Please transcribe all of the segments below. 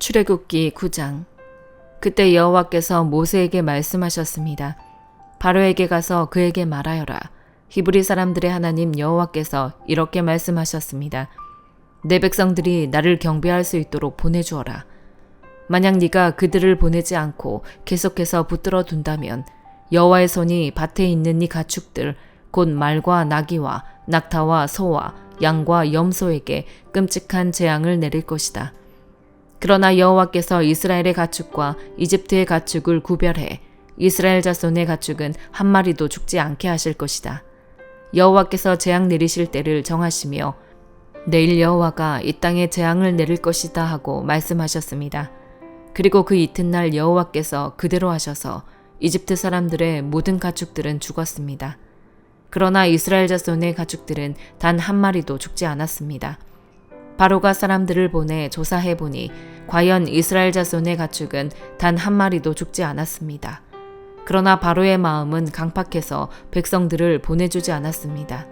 출애굽기 9장. 그때 여호와께서 모세에게 말씀하셨습니다. 바로에게 가서 그에게 말하여라. 히브리 사람들의 하나님 여호와께서 이렇게 말씀하셨습니다. 내 백성들이 나를 경배할 수 있도록 보내주어라. 만약 네가 그들을 보내지 않고 계속해서 붙들어 둔다면 여호와의 손이 밭에 있는 네 가축들 곧 말과 나귀와 낙타와 소와 양과 염소에게 끔찍한 재앙을 내릴 것이다. 그러나 여호와께서 이스라엘의 가축과 이집트의 가축을 구별해 이스라엘 자손의 가축은 한 마리도 죽지 않게 하실 것이다. 여호와께서 재앙 내리실 때를 정하시며 내일 여호와가 이 땅에 재앙을 내릴 것이다 하고 말씀하셨습니다. 그리고 그 이튿날 여호와께서 그대로 하셔서 이집트 사람들의 모든 가축들은 죽었습니다. 그러나 이스라엘 자손의 가축들은 단 한 마리도 죽지 않았습니다. 바로가 사람들을 보내 조사해보니 과연 이스라엘 자손의 가축은 단 한 마리도 죽지 않았습니다. 그러나 바로의 마음은 강팍해서 백성들을 보내주지 않았습니다.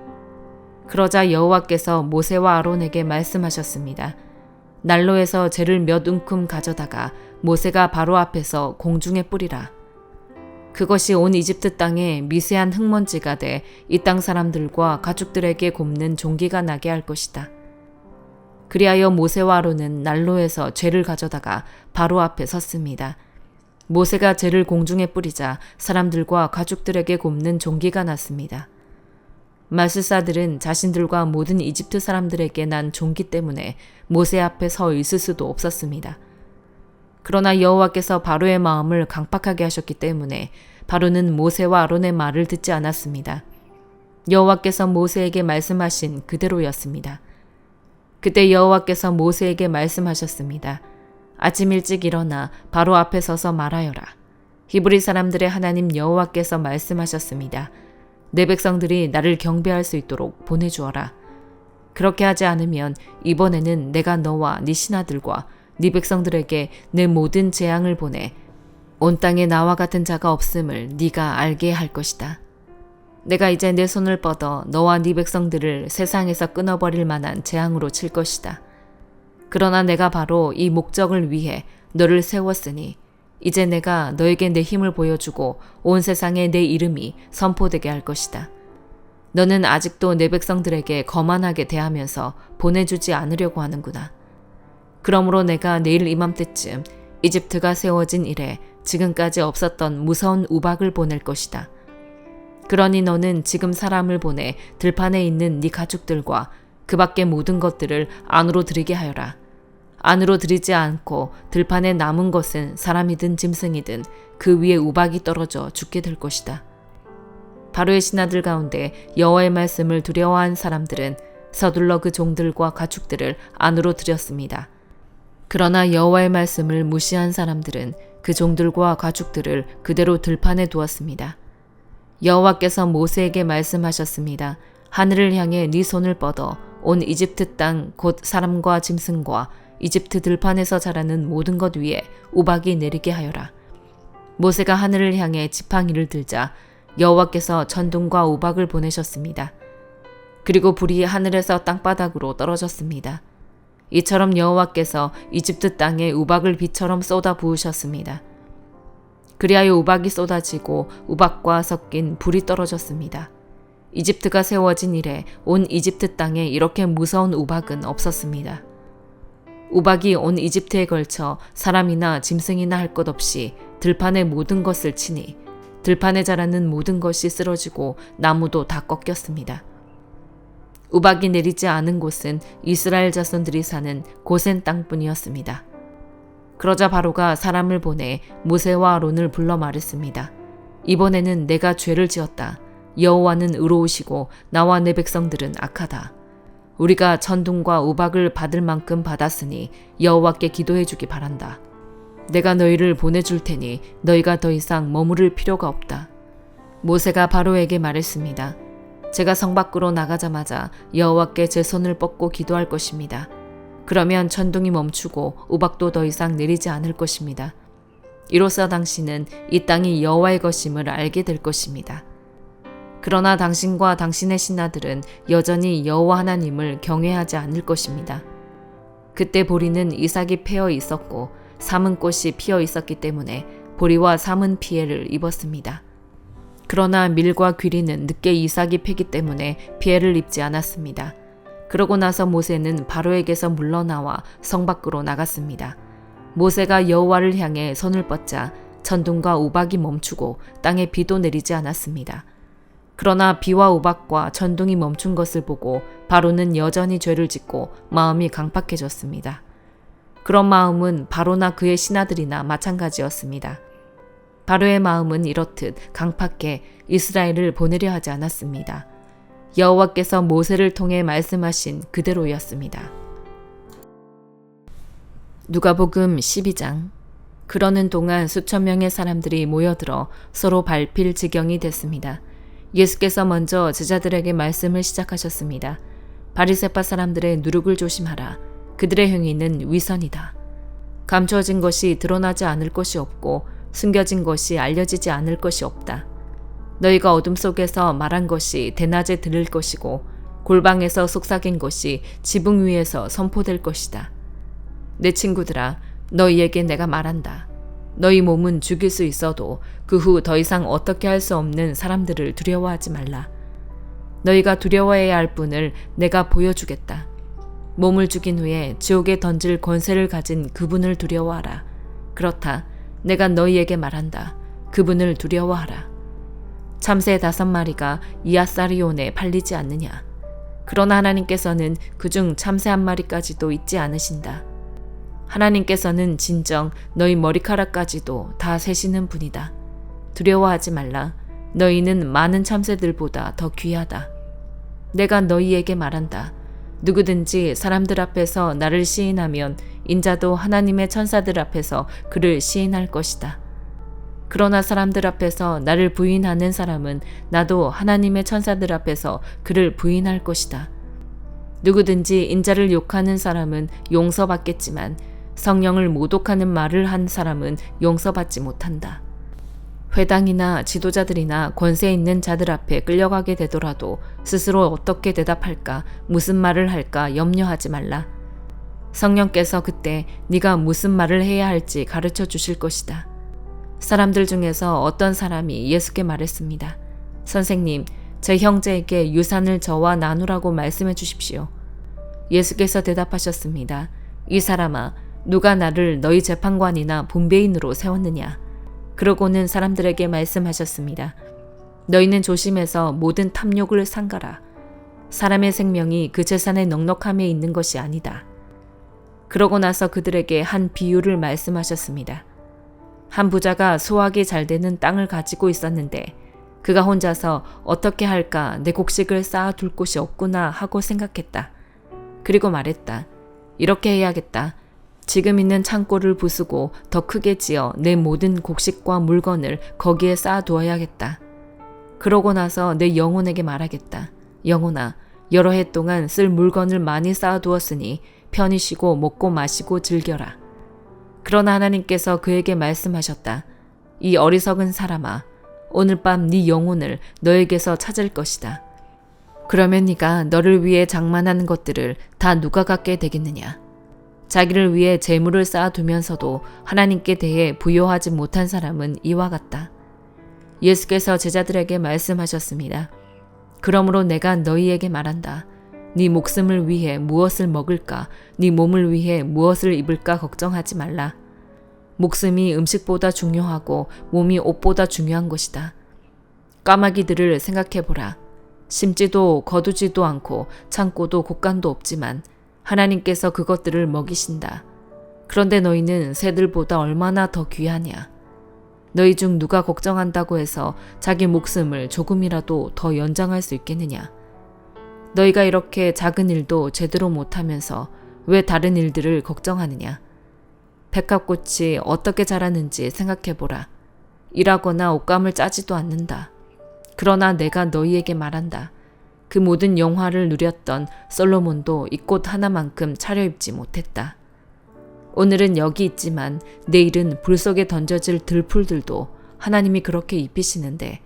그러자 여호와께서 모세와 아론에게 말씀하셨습니다. 난로에서 재를 몇 움큼 가져다가 모세가 바로 앞에서 공중에 뿌리라. 그것이 온 이집트 땅에 미세한 흙먼지가 돼 이 땅 사람들과 가축들에게 굽는 종기가 나게 할 것이다. 그리하여 모세와 아론은 난로에서 재를 가져다가 바로 앞에 섰습니다. 모세가 재를 공중에 뿌리자 사람들과 가축들에게 굽는 종기가 났습니다. 마술사들은 자신들과 모든 이집트 사람들에게 난 종기 때문에 모세 앞에 서 있을 수도 없었습니다. 그러나 여호와께서 바로의 마음을 강팍하게 하셨기 때문에 바로는 모세와 아론의 말을 듣지 않았습니다. 여호와께서 모세에게 말씀하신 그대로였습니다. 그때 여호와께서 모세에게 말씀하셨습니다. 아침 일찍 일어나 바로 앞에 서서 말하여라. 히브리 사람들의 하나님 여호와께서 말씀하셨습니다. 내 백성들이 나를 경배할 수 있도록 보내주어라. 그렇게 하지 않으면 이번에는 내가 너와 네 신하들과 네 백성들에게 내 모든 재앙을 보내 온 땅에 나와 같은 자가 없음을 네가 알게 할 것이다. 내가 이제 내 손을 뻗어 너와 네 백성들을 세상에서 끊어버릴 만한 재앙으로 칠 것이다. 그러나 내가 바로 이 목적을 위해 너를 세웠으니 이제 내가 너에게 내 힘을 보여주고 온 세상에 내 이름이 선포되게 할 것이다. 너는 아직도 내 백성들에게 거만하게 대하면서 보내주지 않으려고 하는구나. 그러므로 내가 내일 이맘때쯤 이집트가 세워진 이래 지금까지 없었던 무서운 우박을 보낼 것이다. 그러니 너는 지금 사람을 보내 들판에 있는 네 가축들과 그 밖의 모든 것들을 안으로 들이게 하여라. 안으로 들이지 않고 들판에 남은 것은 사람이든 짐승이든 그 위에 우박이 떨어져 죽게 될 것이다. 바로의 신하들 가운데 여호와의 말씀을 두려워한 사람들은 서둘러 그 종들과 가축들을 안으로 들였습니다. 그러나 여호와의 말씀을 무시한 사람들은 그 종들과 가축들을 그대로 들판에 두었습니다. 여호와께서 모세에게 말씀하셨습니다. 하늘을 향해 네 손을 뻗어 온 이집트 땅 곧 사람과 짐승과 이집트 들판에서 자라는 모든 것 위에 우박이 내리게 하여라. 모세가 하늘을 향해 지팡이를 들자 여호와께서 천둥과 우박을 보내셨습니다. 그리고 불이 하늘에서 땅바닥으로 떨어졌습니다. 이처럼 여호와께서 이집트 땅에 우박을 비처럼 쏟아 부으셨습니다. 그리하여 우박이 쏟아지고 우박과 섞인 불이 떨어졌습니다. 이집트가 세워진 이래 온 이집트 땅에 이렇게 무서운 우박은 없었습니다. 우박이 온 이집트에 걸쳐 사람이나 짐승이나 할 것 없이 들판의 모든 것을 치니 들판에 자라는 모든 것이 쓰러지고 나무도 다 꺾였습니다. 우박이 내리지 않은 곳은 이스라엘 자손들이 사는 고센 땅뿐이었습니다. 그러자 바로가 사람을 보내 모세와 아론을 불러 말했습니다. 이번에는 내가 죄를 지었다. 여호와는 의로우시고 나와 내 백성들은 악하다. 우리가 천둥과 우박을 받을 만큼 받았으니 여호와께 기도해 주기 바란다. 내가 너희를 보내줄 테니 너희가 더 이상 머무를 필요가 없다. 모세가 바로에게 말했습니다. 제가 성 밖으로 나가자마자 여호와께 제 손을 뻗고 기도할 것입니다. 그러면 천둥이 멈추고 우박도 더 이상 내리지 않을 것입니다. 이로써 당신은 이 땅이 여호와의 것임을 알게 될 것입니다. 그러나 당신과 당신의 신하들은 여전히 여호와 하나님을 경외하지 않을 것입니다. 그때 보리는 이삭이 패어 있었고 사문 꽃이 피어 있었기 때문에 보리와 삼은 피해를 입었습니다. 그러나 밀과 귀리는 늦게 이삭이 패기 때문에 피해를 입지 않았습니다. 그러고 나서 모세는 바로에게서 물러나와 성 밖으로 나갔습니다. 모세가 여호와를 향해 손을 뻗자 천둥과 우박이 멈추고 땅에 비도 내리지 않았습니다. 그러나 비와 우박과 천둥이 멈춘 것을 보고 바로는 여전히 죄를 짓고 마음이 강팍해졌습니다. 그런 마음은 바로나 그의 신하들이나 마찬가지였습니다. 바로의 마음은 이렇듯 강팍해 이스라엘을 보내려 하지 않았습니다. 여호와께서 모세를 통해 말씀하신 그대로였습니다. 누가복음 12장. 그러는 동안 수천 명의 사람들이 모여들어 서로 밟힐 지경이 됐습니다. 예수께서 먼저 제자들에게 말씀을 시작하셨습니다. 바리새파 사람들의 누룩을 조심하라. 그들의 행위는 위선이다. 감추어진 것이 드러나지 않을 것이 없고 숨겨진 것이 알려지지 않을 것이 없다. 너희가 어둠 속에서 말한 것이 대낮에 들릴 것이고 골방에서 속삭인 것이 지붕 위에서 선포될 것이다. 내 친구들아, 너희에게 내가 말한다. 너희 몸은 죽일 수 있어도 그 후 더 이상 어떻게 할 수 없는 사람들을 두려워하지 말라. 너희가 두려워해야 할 분을 내가 보여주겠다. 몸을 죽인 후에 지옥에 던질 권세를 가진 그분을 두려워하라. 그렇다. 내가 너희에게 말한다. 그분을 두려워하라. 참새 5마리가 이앗사리온에 팔리지 않느냐. 그러나 하나님께서는 그중 참새 1마리까지도 잊지 않으신다. 하나님께서는 진정 너희 머리카락까지도 다 세시는 분이다. 두려워하지 말라. 너희는 많은 참새들보다 더 귀하다. 내가 너희에게 말한다. 누구든지 사람들 앞에서 나를 시인하면 인자도 하나님의 천사들 앞에서 그를 시인할 것이다. 그러나 사람들 앞에서 나를 부인하는 사람은 나도 하나님의 천사들 앞에서 그를 부인할 것이다. 누구든지 인자를 욕하는 사람은 용서받겠지만 성령을 모독하는 말을 한 사람은 용서받지 못한다. 회당이나 지도자들이나 권세 있는 자들 앞에 끌려가게 되더라도 스스로 어떻게 대답할까, 무슨 말을 할까 염려하지 말라. 성령께서 그때 네가 무슨 말을 해야 할지 가르쳐 주실 것이다. 사람들 중에서 어떤 사람이 예수께 말했습니다. 선생님, 제 형제에게 유산을 저와 나누라고 말씀해 주십시오. 예수께서 대답하셨습니다. 이 사람아, 누가 나를 너희 재판관이나 분배인으로 세웠느냐? 그러고는 사람들에게 말씀하셨습니다. 너희는 조심해서 모든 탐욕을 삼가라. 사람의 생명이 그 재산의 넉넉함에 있는 것이 아니다. 그러고 나서 그들에게 한 비유를 말씀하셨습니다. 한 부자가 수확이 잘 되는 땅을 가지고 있었는데 그가 혼자서 어떻게 할까 내 곡식을 쌓아둘 곳이 없구나 하고 생각했다. 그리고 말했다. 이렇게 해야겠다. 지금 있는 창고를 부수고 더 크게 지어 내 모든 곡식과 물건을 거기에 쌓아두어야겠다. 그러고 나서 내 영혼에게 말하겠다. 영혼아, 여러 해 동안 쓸 물건을 많이 쌓아두었으니 편히 쉬고 먹고 마시고 즐겨라. 그러나 하나님께서 그에게 말씀하셨다. 이 어리석은 사람아, 오늘 밤 네 영혼을 너에게서 찾을 것이다. 그러면 네가 너를 위해 장만하는 것들을 다 누가 갖게 되겠느냐? 자기를 위해 재물을 쌓아두면서도 하나님께 대해 부요하지 못한 사람은 이와 같다. 예수께서 제자들에게 말씀하셨습니다. 그러므로 내가 너희에게 말한다. 네 목숨을 위해 무엇을 먹을까, 네 몸을 위해 무엇을 입을까 걱정하지 말라. 목숨이 음식보다 중요하고 몸이 옷보다 중요한 것이다. 까마귀들을 생각해보라. 심지도 거두지도 않고 창고도 곳간도 없지만 하나님께서 그것들을 먹이신다. 그런데 너희는 새들보다 얼마나 더 귀하냐. 너희 중 누가 걱정한다고 해서 자기 목숨을 조금이라도 더 연장할 수 있겠느냐. 너희가 이렇게 작은 일도 제대로 못하면서 왜 다른 일들을 걱정하느냐. 백합꽃이 어떻게 자라는지 생각해보라. 일하거나 옷감을 짜지도 않는다. 그러나 내가 너희에게 말한다. 그 모든 영화를 누렸던 솔로몬도 이 꽃 하나만큼 차려입지 못했다. 오늘은 여기 있지만 내일은 불 속에 던져질 들풀들도 하나님이 그렇게 입히시는데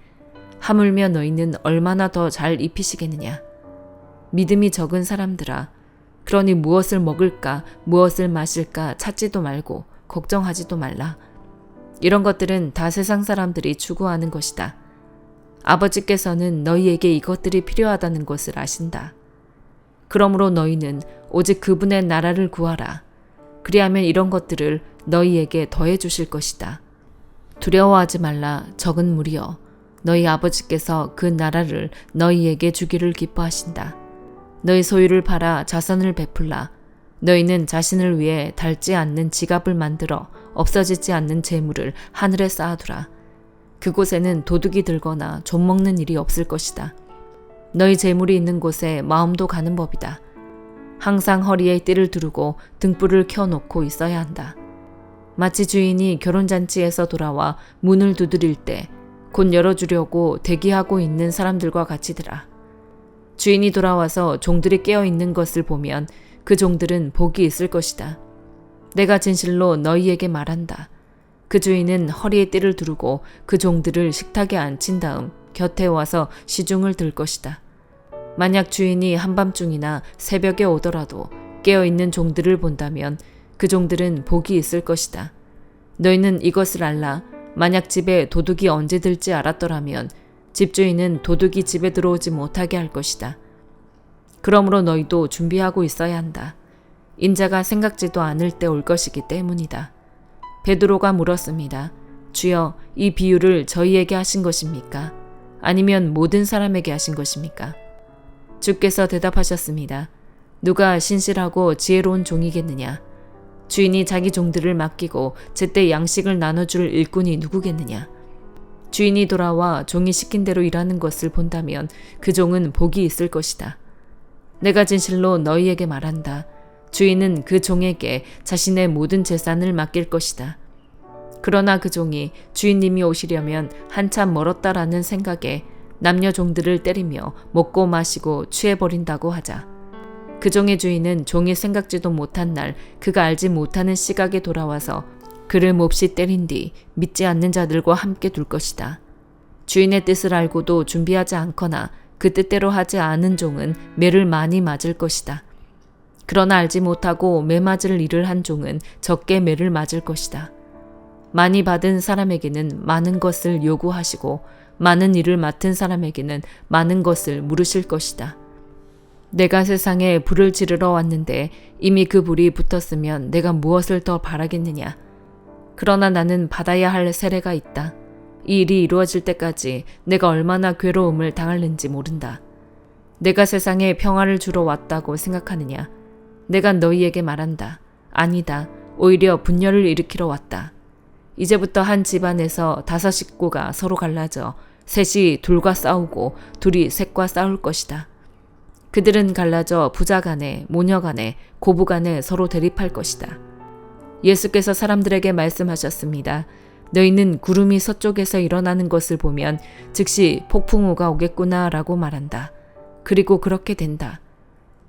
하물며 너희는 얼마나 더 잘 입히시겠느냐. 믿음이 적은 사람들아, 그러니 무엇을 먹을까 무엇을 마실까 찾지도 말고 걱정하지도 말라. 이런 것들은 다 세상 사람들이 추구하는 것이다. 아버지께서는 너희에게 이것들이 필요하다는 것을 아신다. 그러므로 너희는 오직 그분의 나라를 구하라. 그리하면 이런 것들을 너희에게 더해 주실 것이다. 두려워하지 말라. 적은 무리여. 너희 아버지께서 그 나라를 너희에게 주기를 기뻐하신다. 너희 소유를 팔아 자선을 베풀라. 너희는 자신을 위해 닳지 않는 지갑을 만들어 없어지지 않는 재물을 하늘에 쌓아두라. 그곳에는 도둑이 들거나 좀먹는 일이 없을 것이다. 너희 재물이 있는 곳에 마음도 가는 법이다. 항상 허리에 띠를 두르고 등불을 켜놓고 있어야 한다. 마치 주인이 결혼잔치에서 돌아와 문을 두드릴 때 곧 열어주려고 대기하고 있는 사람들과 같이더라. 주인이 돌아와서 종들이 깨어있는 것을 보면 그 종들은 복이 있을 것이다. 내가 진실로 너희에게 말한다. 그 주인은 허리에 띠를 두르고 그 종들을 식탁에 앉힌 다음 곁에 와서 시중을 들 것이다. 만약 주인이 한밤중이나 새벽에 오더라도 깨어있는 종들을 본다면 그 종들은 복이 있을 것이다. 너희는 이것을 알라. 만약 집에 도둑이 언제 들지 알았더라면 집주인은 도둑이 집에 들어오지 못하게 할 것이다. 그러므로 너희도 준비하고 있어야 한다. 인자가 생각지도 않을 때 올 것이기 때문이다. 베드로가 물었습니다. 주여, 이 비유를 저희에게 하신 것입니까? 아니면 모든 사람에게 하신 것입니까? 주께서 대답하셨습니다. 누가 신실하고 지혜로운 종이겠느냐? 주인이 자기 종들을 맡기고 제때 양식을 나눠줄 일꾼이 누구겠느냐? 주인이 돌아와 종이 시킨 대로 일하는 것을 본다면 그 종은 복이 있을 것이다. 내가 진실로 너희에게 말한다. 주인은 그 종에게 자신의 모든 재산을 맡길 것이다. 그러나 그 종이 주인님이 오시려면 한참 멀었다라는 생각에 남녀 종들을 때리며 먹고 마시고 취해버린다고 하자. 그 종의 주인은 종이 생각지도 못한 날 그가 알지 못하는 시각에 돌아와서 그를 몹시 때린 뒤 믿지 않는 자들과 함께 둘 것이다. 주인의 뜻을 알고도 준비하지 않거나 그 뜻대로 하지 않은 종은 매를 많이 맞을 것이다. 그러나 알지 못하고 매 맞을 일을 한 종은 적게 매를 맞을 것이다. 많이 받은 사람에게는 많은 것을 요구하시고 많은 일을 맡은 사람에게는 많은 것을 물으실 것이다. 내가 세상에 불을 지르러 왔는데 이미 그 불이 붙었으면 내가 무엇을 더 바라겠느냐. 그러나 나는 받아야 할 세례가 있다. 이 일이 이루어질 때까지 내가 얼마나 괴로움을 당할는지 모른다. 내가 세상에 평화를 주러 왔다고 생각하느냐. 내가 너희에게 말한다. 아니다. 오히려 분열을 일으키러 왔다. 이제부터 한 집안에서 5 식구가 서로 갈라져 셋이 둘과 싸우고 둘이 셋과 싸울 것이다. 그들은 갈라져 부자 간에 모녀 간에 고부 간에 서로 대립할 것이다. 예수께서 사람들에게 말씀하셨습니다. 너희는 구름이 서쪽에서 일어나는 것을 보면 즉시 폭풍우가 오겠구나 라고 말한다. 그리고 그렇게 된다.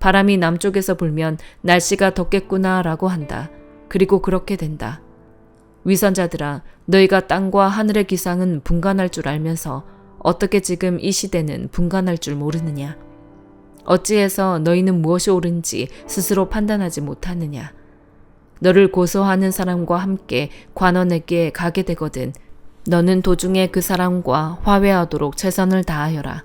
바람이 남쪽에서 불면 날씨가 덥겠구나 라고 한다. 그리고 그렇게 된다. 위선자들아, 너희가 땅과 하늘의 기상은 분간할 줄 알면서 어떻게 지금 이 시대는 분간할 줄 모르느냐? 어찌해서 너희는 무엇이 옳은지 스스로 판단하지 못하느냐? 너를 고소하는 사람과 함께 관원에게 가게 되거든 너는 도중에 그 사람과 화해하도록 최선을 다하여라.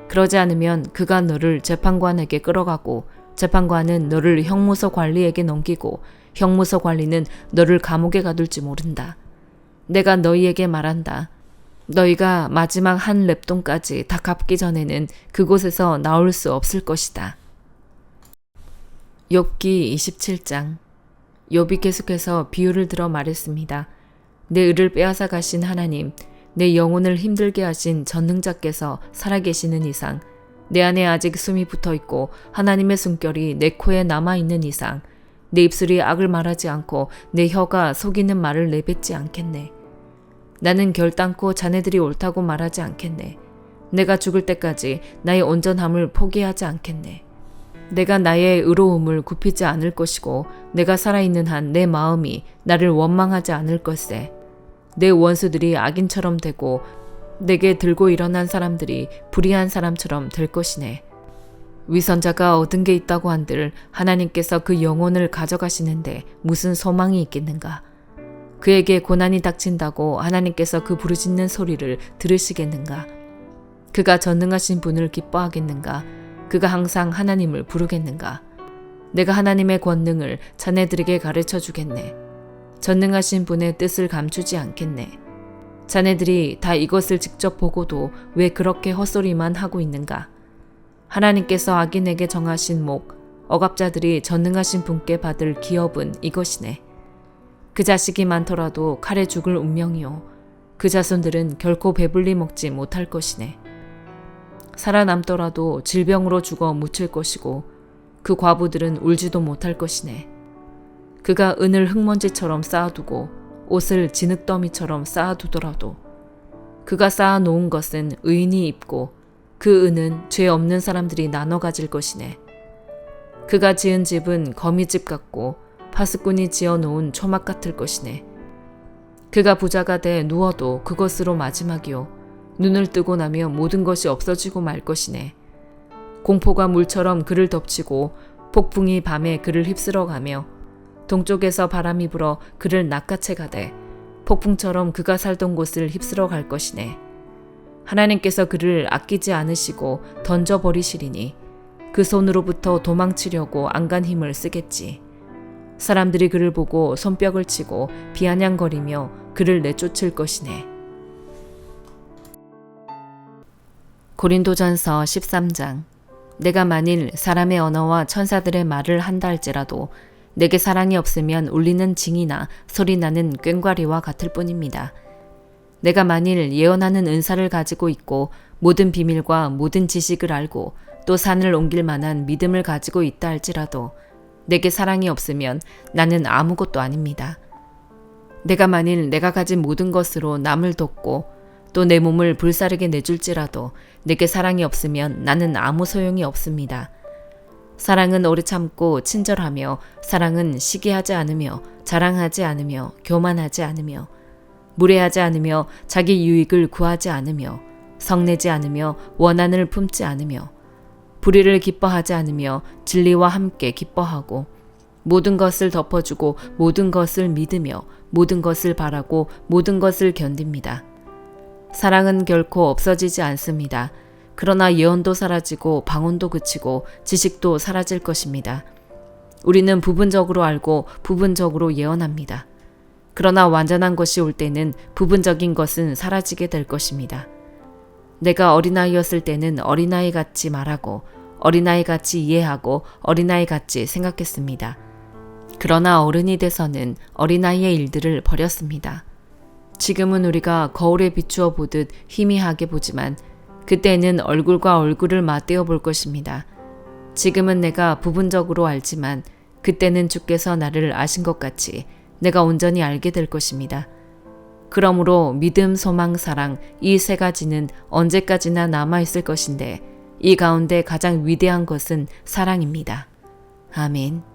그러지 않으면 그가 너를 재판관에게 끌어가고 재판관은 너를 형무소 관리에게 넘기고 형무소 관리는 너를 감옥에 가둘지 모른다. 내가 너희에게 말한다. 너희가 마지막 한 렙돈까지 다 갚기 전에는 그곳에서 나올 수 없을 것이다. 욥기 27장. 욥이 계속해서 비유를 들어 말했습니다. 내 의를 빼앗아 가신 하나님, 내 영혼을 힘들게 하신 전능자께서 살아계시는 이상, 내 안에 아직 숨이 붙어있고 하나님의 숨결이 내 코에 남아있는 이상, 내 입술이 악을 말하지 않고 내 혀가 속이는 말을 내뱉지 않겠네. 나는 결단코 자네들이 옳다고 말하지 않겠네. 내가 죽을 때까지 나의 온전함을 포기하지 않겠네. 내가 나의 의로움을 굽히지 않을 것이고 내가 살아있는 한 내 마음이 나를 원망하지 않을 것세. 내 원수들이 악인처럼 되고 내게 들고 일어난 사람들이 불의한 사람처럼 될 것이네. 위선자가 얻은 게 있다고 한들 하나님께서 그 영혼을 가져가시는데 무슨 소망이 있겠는가? 그에게 고난이 닥친다고 하나님께서 그 부르짖는 소리를 들으시겠는가? 그가 전능하신 분을 기뻐하겠는가? 그가 항상 하나님을 부르겠는가? 내가 하나님의 권능을 자네들에게 가르쳐 주겠네. 전능하신 분의 뜻을 감추지 않겠네. 자네들이 다 이것을 직접 보고도 왜 그렇게 헛소리만 하고 있는가? 하나님께서 악인에게 정하신 목, 억압자들이 전능하신 분께 받을 기업은 이것이네. 그 자식이 많더라도 칼에 죽을 운명이요. 그 자손들은 결코 배불리 먹지 못할 것이네. 살아남더라도 질병으로 죽어 묻힐 것이고 그 과부들은 울지도 못할 것이네. 그가 은을 흙먼지처럼 쌓아두고 옷을 진흙더미처럼 쌓아두더라도 그가 쌓아놓은 것은 의인이 입고 그 은은 죄 없는 사람들이 나눠 가질 것이네. 그가 지은 집은 거미집 같고 파수꾼이 지어놓은 초막 같을 것이네. 그가 부자가 돼 누워도 그것으로 마지막이요. 눈을 뜨고 나면 모든 것이 없어지고 말 것이네. 공포가 물처럼 그를 덮치고 폭풍이 밤에 그를 휩쓸어가며 동쪽에서 바람이 불어 그를 낚아채 가되 폭풍처럼 그가 살던 곳을 휩쓸어 갈 것이네. 하나님께서 그를 아끼지 않으시고 던져버리시리니 그 손으로부터 도망치려고 안간 힘을 쓰겠지. 사람들이 그를 보고 손뼉을 치고 비아냥거리며 그를 내쫓을 것이네. 고린도전서 13장. 내가 만일 사람의 언어와 천사들의 말을 한다 할지라도 내게 사랑이 없으면 울리는 징이나 소리나는 꽹과리와 같을 뿐입니다. 내가 만일 예언하는 은사를 가지고 있고 모든 비밀과 모든 지식을 알고 또 산을 옮길 만한 믿음을 가지고 있다 할지라도 내게 사랑이 없으면 나는 아무것도 아닙니다. 내가 만일 내가 가진 모든 것으로 남을 돕고 또 내 몸을 불사르게 내줄지라도 내게 사랑이 없으면 나는 아무 소용이 없습니다. 사랑은 오래 참고 친절하며 사랑은 시기하지 않으며 자랑하지 않으며 교만하지 않으며 무례하지 않으며 자기 유익을 구하지 않으며 성내지 않으며 원한을 품지 않으며 불의를 기뻐하지 않으며 진리와 함께 기뻐하고 모든 것을 덮어주고 모든 것을 믿으며 모든 것을 바라고 모든 것을 견딥니다. 사랑은 결코 없어지지 않습니다. 그러나 예언도 사라지고 방언도 그치고 지식도 사라질 것입니다. 우리는 부분적으로 알고 부분적으로 예언합니다. 그러나 완전한 것이 올 때는 부분적인 것은 사라지게 될 것입니다. 내가 어린아이였을 때는 어린아이같이 말하고 어린아이같이 이해하고 어린아이같이 생각했습니다. 그러나 어른이 돼서는 어린아이의 일들을 버렸습니다. 지금은 우리가 거울에 비추어 보듯 희미하게 보지만 그때는 얼굴과 얼굴을 맞대어 볼 것입니다. 지금은 내가 부분적으로 알지만 그때는 주께서 나를 아신 것 같이 내가 온전히 알게 될 것입니다. 그러므로 믿음, 소망, 사랑 이 세 가지는 언제까지나 남아있을 것인데 이 가운데 가장 위대한 것은 사랑입니다. 아멘.